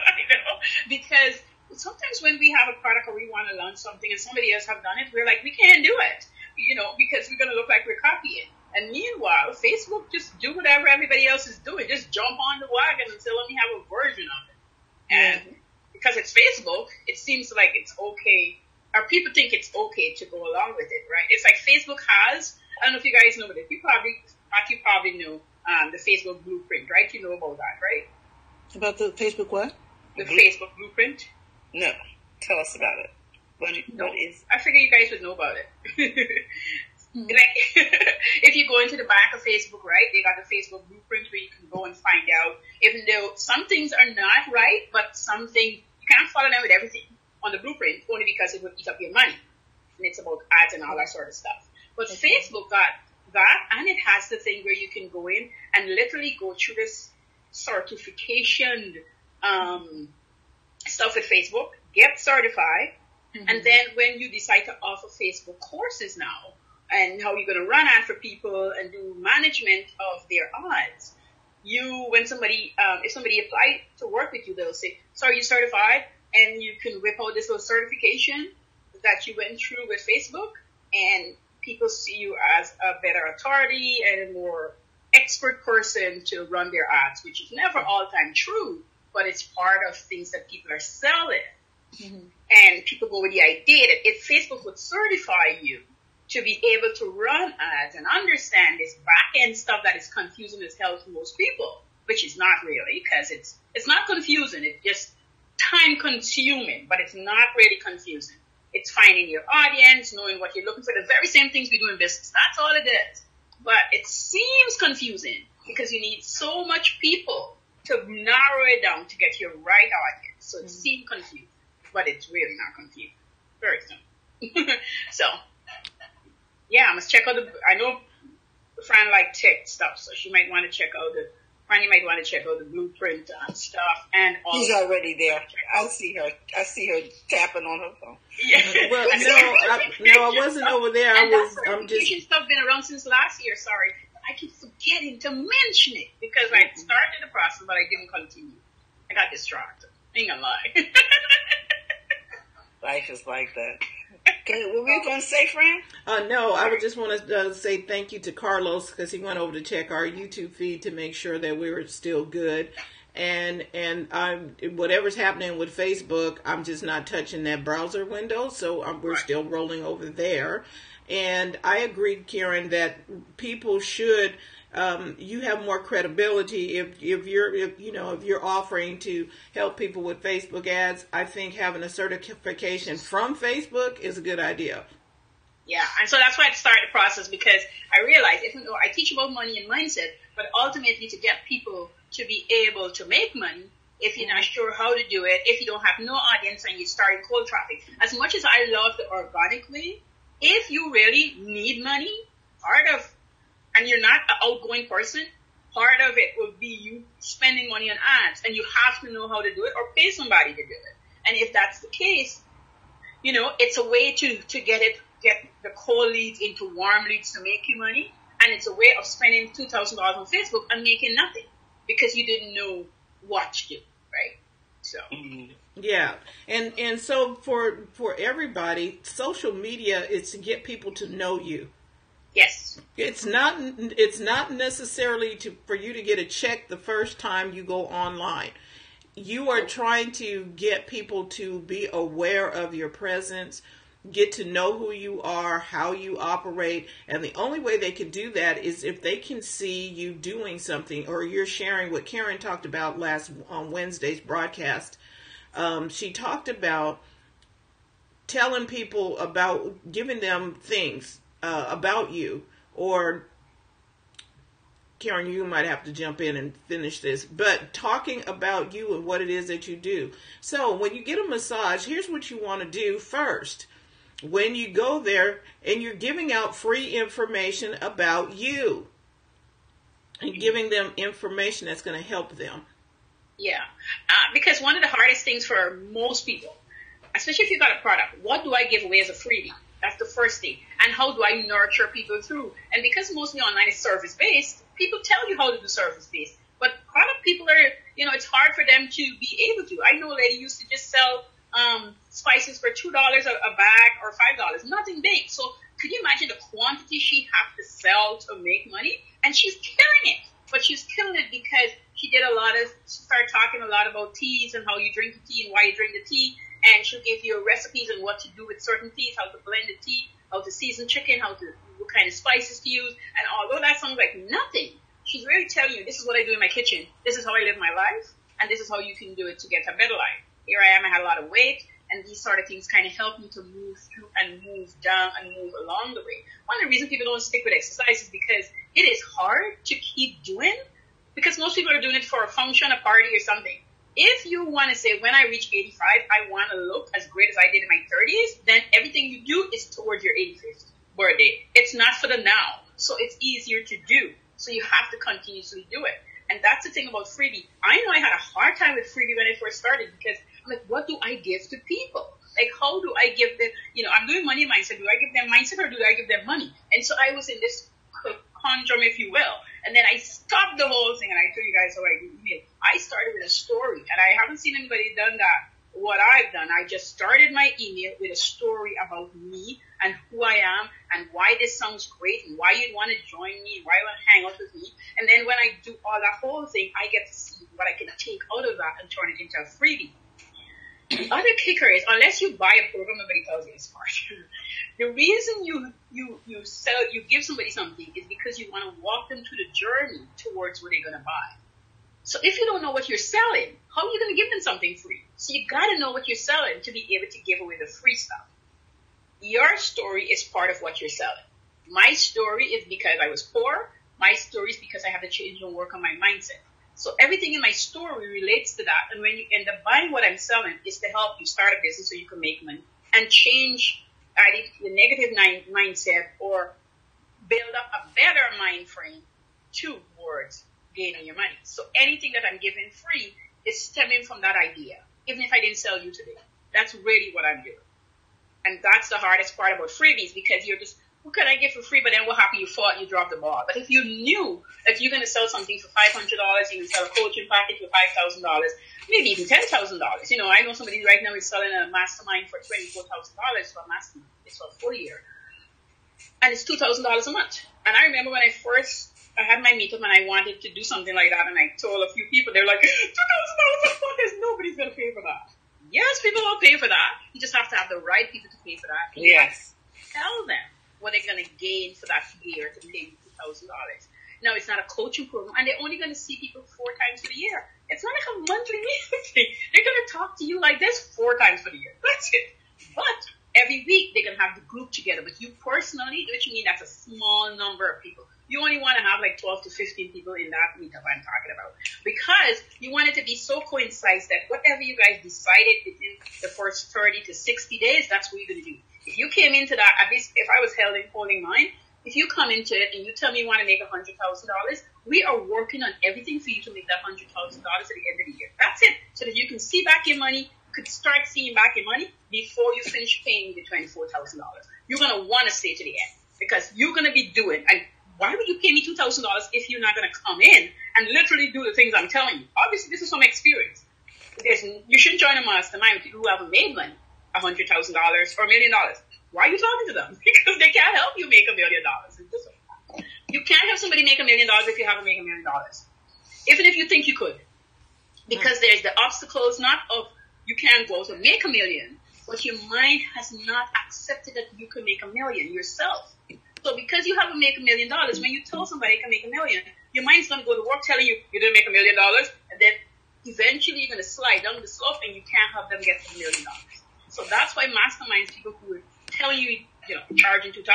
because sometimes when we have a product or we want to launch something and somebody else have done it, we're like, we can't do it, because we're going to look like we're copying. And meanwhile, Facebook just do whatever everybody else is doing, just jump on the wagon and say, let me have a version of it. And because it's Facebook, it seems like it's okay. Or people think it's okay to go along with it, right? It's like Facebook has, I don't know if you guys know, but you probably know the Facebook blueprint, right? You know about that, right? About the Facebook what? The Facebook blueprint? No. Tell us about it. What is? I figure you guys would know about it. Like, if you go into the back of Facebook, right, they got the Facebook blueprint where you can go and find out, even though some things are not right, but something, you can't follow them with everything on the blueprint, only because it would eat up your money. And it's about ads and all that sort of stuff. But Facebook got that, and it has the thing where you can go in and literally go through this certification stuff with Facebook, get certified, and then when you decide to offer Facebook courses now, and how you're going to run ad for people and do management of their ads, when somebody, if somebody applied to work with you, they'll say, so are you certified? And you can whip out this little certification that you went through with Facebook, and people see you as a better authority and a more expert person to run their ads, which is never all the time true, but it's part of things that people are selling. Mm-hmm. And people go with the idea that if Facebook would certify you to be able to run ads and understand this back-end stuff that is confusing as hell to most people, which is not really, because it's not confusing. It's just time-consuming, but it's not really confusing. It's finding your audience, knowing what you're looking for, the very same things we do in business. That's all it is. But it seems confusing because you need so much people to narrow it down to get your right audience. So it seems confusing, but it's really not confusing. very soon. So, yeah, I must check out I know Fran like tech stuff, so she might want to check out Franny might want to check out the blueprint and stuff. And also, he's already there. I see her tapping on her phone. Yeah. Well, I wasn't over there. I'm just stuff been around since last year. Sorry, I keep forgetting to mention it because I started the process, but I didn't continue. I got distracted. Ain't gonna lie. Life is like that. Okay, what were you going to say, Fran? No, I would just want to say thank you to Carlos because he went over to check our YouTube feed to make sure that we were still good. And whatever's happening with Facebook, I'm just not touching that browser window, so we're still rolling over there. And I agree, Karen, that people should. You have more credibility if you're offering to help people with Facebook ads. I think having a certification from Facebook is a good idea. Yeah, and so that's why I started the process, because I realized even though I teach about money and mindset, but ultimately to get people to be able to make money, if you're not sure how to do it, if you don't have no audience and you're starting cold traffic, as much as I love the organic way, if you really need money, and you're not an outgoing person, part of it will be you spending money on ads, and you have to know how to do it or pay somebody to do it. And if that's the case, it's a way to get the cold leads into warm leads to make you money, and it's a way of spending $2,000 on Facebook and making nothing because you didn't know what to do, right? So. Yeah, and so for everybody, social media is to get people to know you. Yes. It's not necessarily for you to get a check the first time you go online. You are trying to get people to be aware of your presence, get to know who you are, how you operate, and the only way they can do that is if they can see you doing something, or you're sharing what Karen talked about on Wednesday's broadcast. She talked about telling people about, giving them things about you, or Karen, you might have to jump in and finish this, but talking about you and what it is that you do. So when you get a massage, here's what you want to do first. When you go there and you're giving out free information about you and giving them information that's going to help them. Yeah, because one of the hardest things for most people, especially if you've got a product, what do I give away as a freebie? That's the first thing. And how do I nurture people through? And because mostly online is service-based, people tell you how to do service-based. But product people are, it's hard for them to be able to. I know a lady used to just sell spices for $2 a bag or $5, nothing big. So could you imagine the quantity she had to sell to make money? And she's killing it. But she's killing it because she started talking a lot about teas and how you drink the tea and why you drink the tea. And she'll give you recipes on what to do with certain teas, how to blend the tea, how to season chicken, what kind of spices to use. And although that sounds like nothing, she's really telling you, this is what I do in my kitchen. This is how I live my life. And this is how you can do it to get a better life. Here I am, I had a lot of weight. And these sort of things kind of help me to move through and move down and move along the way. One of the reasons people don't stick with exercise is because it is hard to keep doing, because most people are doing it for a function, a party, or something. If you want to say, when I reach 85, I want to look as great as I did in my 30s, then everything you do is towards your 85th birthday. It's not for the now. So it's easier to do. So you have to continuously do it. And that's the thing about freebie. I know I had a hard time with freebie when I first started, because I'm like, what do I give to people? Like, how do I give them, I'm doing money mindset. Do I give them mindset or do I give them money? And so I was in this conundrum, if you will. And then I stopped the whole thing, and I told you guys how I do email. I started with a story, and I haven't seen anybody done that, what I've done. I just started my email with a story about me and who I am and why this sounds great and why you'd want to join me and why you want to hang out with me. And then when I do all that whole thing, I get to see what I can take out of that and turn it into a freebie. The other kicker is, unless you buy a program, nobody tells you it's smart. The reason you give somebody something is because you want to walk them through the journey towards what they're going to buy. So if you don't know what you're selling, how are you going to give them something free? So you got to know what you're selling to be able to give away the free stuff. Your story is part of what you're selling. My story is because I was poor. My story is because I have to change and work on my mindset. So everything in my story relates to that. And when you end up buying what I'm selling, is to help you start a business so you can make money and change either the negative mindset or build up a better mind frame towards gaining your money. So anything that I'm giving free is stemming from that idea, even if I didn't sell you today. That's really what I'm doing. And that's the hardest part about freebies, because you're just, what can I get for free? But then what happened? You fought, you dropped the ball. But if you knew if you're going to sell something for $500, you can sell a coaching package for $5,000, maybe even $10,000. You know, I know somebody right now is selling a mastermind for $24,000 for a mastermind. It's for a full year. And it's $2,000 a month. And I remember when I had my meetup and I wanted to do something like that, and I told a few people, they're like, $2,000 a month, nobody's going to pay for that. Yes, people will pay for that. You just have to have the right people to pay for that. And yes. Tell them what they're going to gain for that year to pay you $2,000. Now, it's not a coaching program, and they're only going to see people 4 times for the year. It's not like a monthly meeting. They're going to talk to you like this 4 times for the year. That's it. But every week, they're going to have the group together. But you personally, which means that's a small number of people. You only want to have like 12 to 15 people in that meetup I'm talking about, because you want it to be so coincide that whatever you guys decided within the first 30 to 60 days, that's what you're going to do. If you came into that, at least if I was holding mine, if you come into it and you tell me you want to make $100,000, we are working on everything for you to make that $100,000 at the end of the year. That's it. So that you can see back your money, you could start seeing back your money before you finish paying the $24,000. You're going to want to stay to the end, because you're going to be doing, and why would you pay me $2,000 if you're not going to come in and literally do the things I'm telling you? Obviously, this is from experience. You shouldn't join a mastermind with people who haven't made money, $100,000 or $1 million. Why are you talking to them? Because they can't help you make $1 million. You can't have somebody make $1 million if you haven't made $1 million, even if you think you could. Because there's the obstacles, not of you can't go to make $1 million, but your mind has not accepted that you can make $1 million yourself. So because you haven't made $1 million, when you tell somebody you can make $1 million, your mind's going to go to work telling you you didn't make $1 million, and then eventually you're going to slide down the slope and you can't have them get $1 million. So that's why masterminds, people who are telling you, charging $2,000,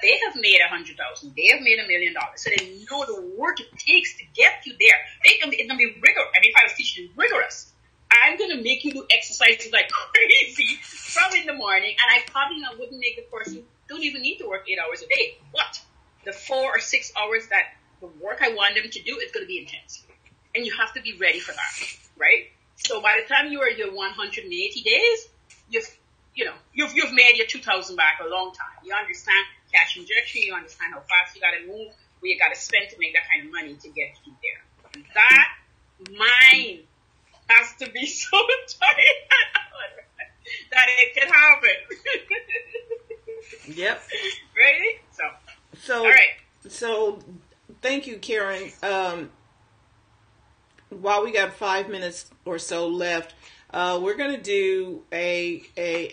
they have made $100,000, they have made $1 million, so they know the work it takes to get you there. It's going to be rigorous. I mean, if I was teaching you rigorous, I'm going to make you do exercises like crazy from in the morning, and I probably wouldn't make the person don't even need to work 8 hours a day. But the 4 or 6 hours that the work I want them to do is going to be intense. And you have to be ready for that, right? So by the time you are your 180 days, you've made your 2,000 back a long time. You understand cash injection, you understand how fast you got to move, where you got to spend to make that kind of money to get you there. And that mind has to be so tight that it can happen. Yep. Ready? So all right. So thank you, Karen. While we got 5 minutes or so left, we're going to do a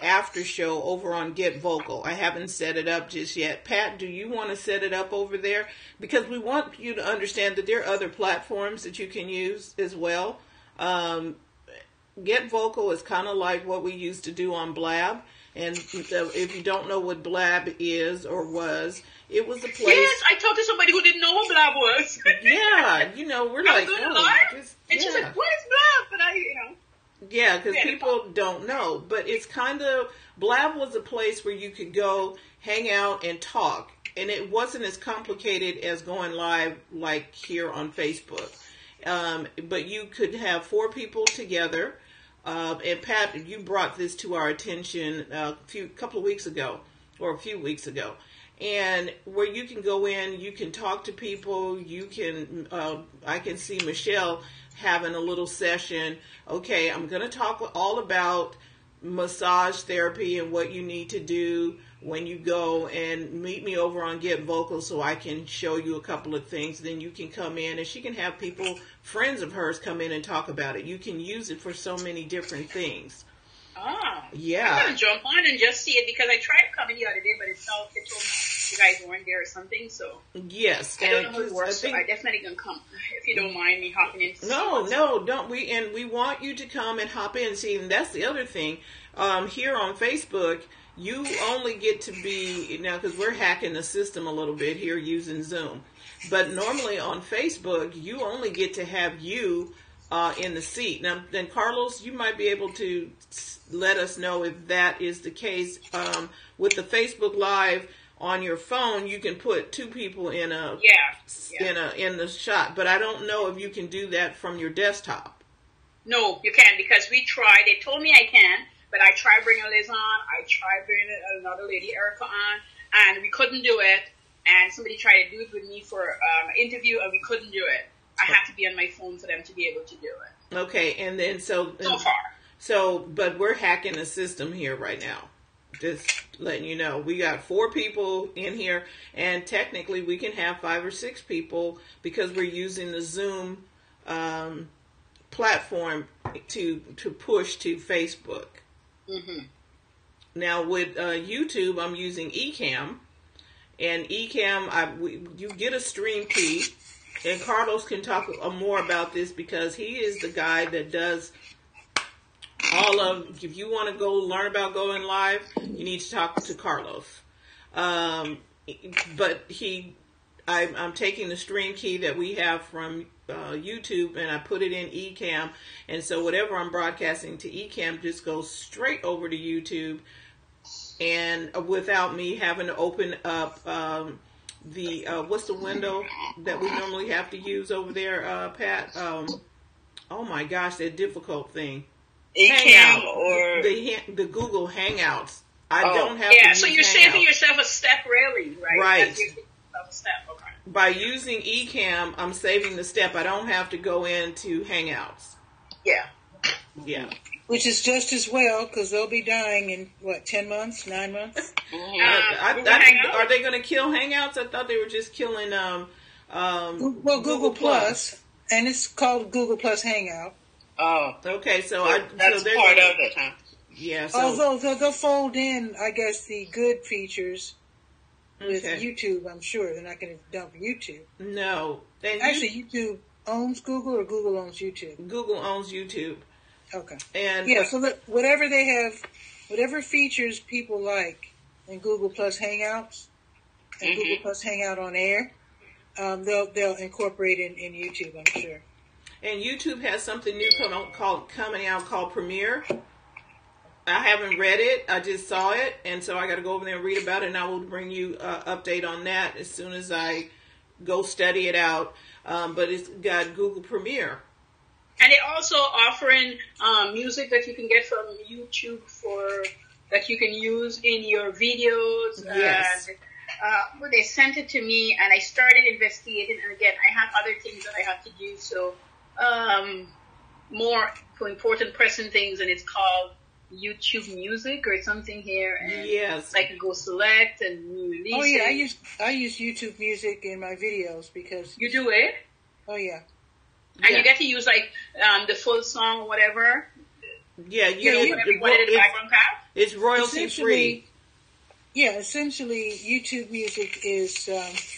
after show over on Get Vocal. I haven't set it up just yet. Pat, do you want to set it up over there? Because we want you to understand that there are other platforms that you can use as well. Get Vocal is kind of like what we used to do on Blab. And if you don't know what Blab is or was, it was a place. Yes, I talked to somebody who didn't know what Blab was. Yeah, we're like, and she's like, what is Blab? But yeah, because people don't know. But it's kind of, Blab was a place where you could go, hang out, and talk. And it wasn't as complicated as going live like here on Facebook. But you could have 4 people together. And Pat, you brought this to our attention a few weeks ago, and where you can go in, you can talk to people, you can, I can see Michelle having a little session. Okay, I'm going to talk all about massage therapy and what you need to do when you go, and meet me over on Get Vocal so I can show you a couple of things. Then you can come in, and she can have people, friends of hers, come in and talk about it. You can use it for so many different things. Oh. Yeah. I'm going to jump on and just see it, because I tried to come in the other day, but it told me you guys weren't there or something, so. Yes. I don't know how it works, so I definitely can come, if you don't mind me hopping in. No, don't we? And we want you to come and hop in. See, and that's the other thing. Here on Facebook, you only get to be, now because we're hacking the system a little bit here using Zoom, but normally on Facebook, you only get to have you in the seat. Now, then Carlos, you might be able to let us know if that is the case. With the Facebook Live on your phone, you can put two people in in the shot, but I don't know if you can do that from your desktop. No, you can't, because we tried. They told me I can, but I tried bringing Liz on. I tried bringing another lady, Erica, on, and we couldn't do it. And somebody tried to do it with me for an interview, and we couldn't do it. I had to be on my phone for them to be able to do it. Okay, and then so far. But we're hacking the system here right now. Just letting you know, we got 4 people in here, and technically we can have 5 or 6 people because we're using the Zoom platform to push to Facebook. Mm-hmm. Now with YouTube, I'm using Ecamm, and Ecamm, you get a stream key, and Carlos can talk more about this because he is the guy that does all of, if you want to go learn about going live, you need to talk to Carlos. But I'm taking the stream key that we have from YouTube, and I put it in Ecamm, and so whatever I'm broadcasting to Ecamm just goes straight over to YouTube, and without me having to open up what's the window that we normally have to use over there, Pat? Oh my gosh, that difficult thing. Ecamm or the Google Hangouts. I don't have to use so you're saving yourself a step, really, right? Right. That's a step, okay. By using Ecamm, I'm saving the step. I don't have to go into Hangouts. Yeah. Yeah. Which is just as well, because they'll be dying in, 10 months, 9 months? Are they going to kill Hangouts? I thought they were just killing Google Plus, and it's called Google Plus Hangout. Oh, okay. So that's part of it, huh? Yeah. So, although they'll fold in, I guess, the good features with YouTube. I'm sure they're not going to dump YouTube. No. And actually, YouTube owns Google, or Google owns YouTube. Google owns YouTube. Okay. And so whatever they have, whatever features people like in Google Plus Hangouts and Google Plus Hangout on Air, they'll incorporate in YouTube, I'm sure. And YouTube has something new coming out called Premiere. I haven't read it. I just saw it, and so I got to go over there and read about it, and I will bring you an update on that as soon as I go study it out. But it's got Google Premiere. And they're also offering music that you can get from YouTube that you can use in your videos. Yes. And they sent it to me, and I started investigating. And again, I have other things that I have to do. So more important pressing things, and it's called YouTube Music or something here. And yes. I can go select and new releases. Oh yeah, I use YouTube Music in my videos because you do it. Oh yeah. And you get to use the full song or whatever. Yeah, it's royalty free. Yeah, essentially YouTube Music is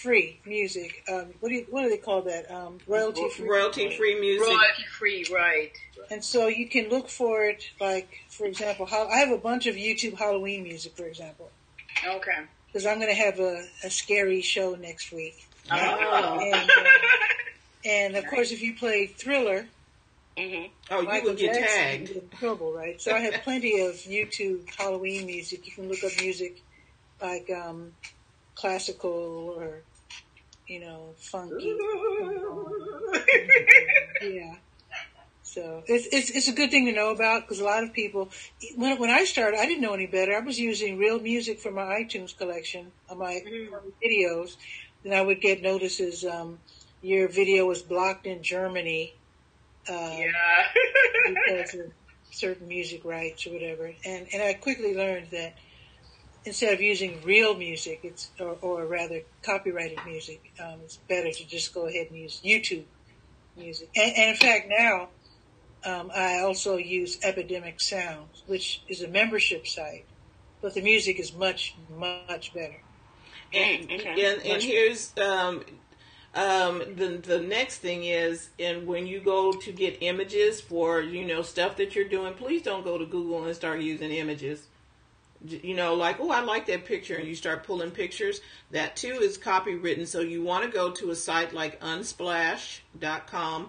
free music. What do they call that? Royalty free. Royalty free music. Royalty free, right. And so you can look for it, like, for example, I have a bunch of YouTube Halloween music, for example. Okay. Because I'm going to have a scary show next week. Oh. And of course, if you play Thriller, you will get tagged. In trouble, right? So I have plenty of YouTube Halloween music. You can look up music like classical or funky. Yeah. So it's a good thing to know about, because a lot of people, when I started, I didn't know any better. I was using real music from my iTunes collection on my videos. Then I would get notices. Your video was blocked in Germany because of certain music rights or whatever. And I quickly learned that instead of using real music, or rather copyrighted music, it's better to just go ahead and use YouTube music. And in fact, now I also use Epidemic Sounds, which is a membership site, but the music is much, much better. And here's the next thing is, and when you go to get images for stuff that you're doing, please don't go to Google and start using images. Like, I like that picture, and you start pulling pictures. That too is copywritten, so you want to go to a site like unsplash.com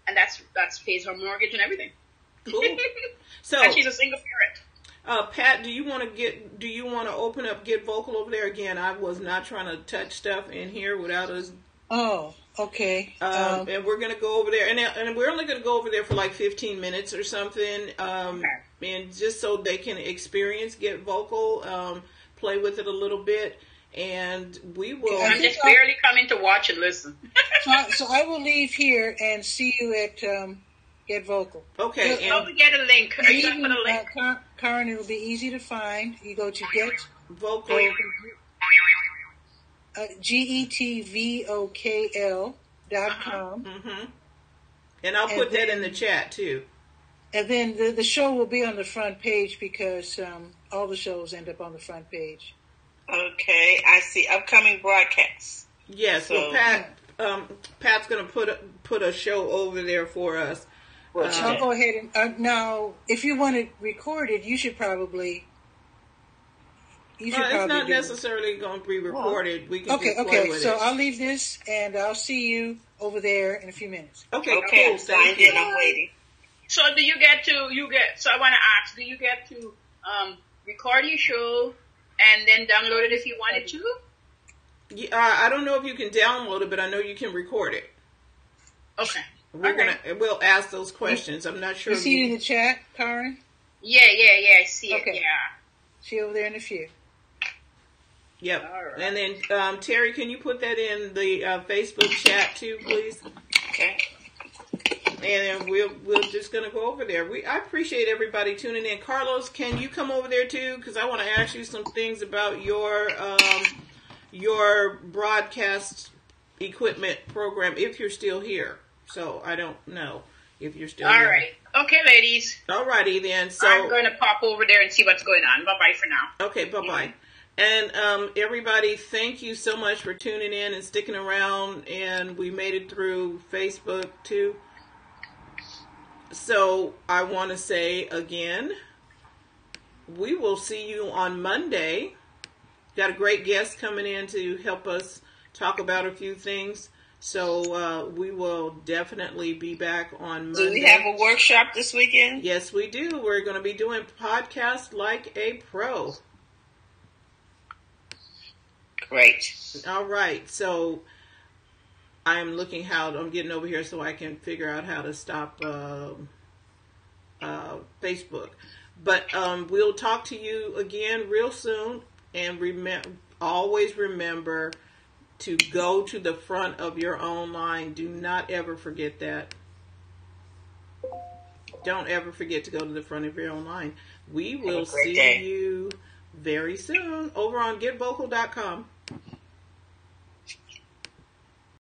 and that's pays her mortgage and everything. Cool. So, and she's a single parent. Pat, do you want to open up Get Vocal over there again? I was not trying to touch stuff in here without us. Oh, okay. And we're going to go over there, and we're only going to go over there for like 15 minutes or something, and just so they can experience Get Vocal, play with it a little bit, and we will. I'm just barely coming to watch and listen. So I will leave here and see you at Get Vocal. Okay. Don't forget a link. Are you going to put a link? Karen, it'll be easy to find. You go to Get Vocal. GETVOKL.com. Mm-hmm. And I'll put that in the chat too. And then the show will be on the front page because all the shows end up on the front page. Okay, I see upcoming broadcasts. Yes, So- well, Pat's going to put a show over there for us. I'll go ahead and now, if you want it recorded, you should probably. It's not necessarily going to be recorded. We can just play with it. So I'll leave this, and I'll see you over there in a few minutes. Okay, Okay, cool. I'm signed in. I'm waiting. So so I want to ask, do you get to record your show and then download it if you wanted to? I don't know if you can download it, but I know you can record it. Okay. We'll ask those questions. I'm not sure. You see it in the chat, Karen? Yeah, I see it, Okay. yeah. See you over there in a few. Yep. All right. And then, Terry, can you put that in the Facebook chat too, please? Okay. And then we're just gonna go over there. I appreciate everybody tuning in. Carlos, can you come over there too? Because I want to ask you some things about your broadcast equipment program if you're still here. So I don't know if you're still All here. right. Okay, ladies. All righty then. So I'm going to pop over there and see what's going on. Bye-bye for now. okay, bye-bye. And everybody, thank you so much for tuning in and sticking around. And we made it through Facebook too. So I want to say again, we will see you on Monday. Got a great guest coming in to help us talk about a few things. So we will definitely be back on Monday. Do we have a workshop this weekend? Yes, we do. We're going to be doing Podcast Like a Pro. Great. All right. So I'm looking I'm getting over here so I can figure out how to stop Facebook. But we'll talk to you again real soon. And always remember to go to the front of your own line. Do not ever forget that. Don't ever forget to go to the front of your own line. We will see you very soon over on getvocal.com.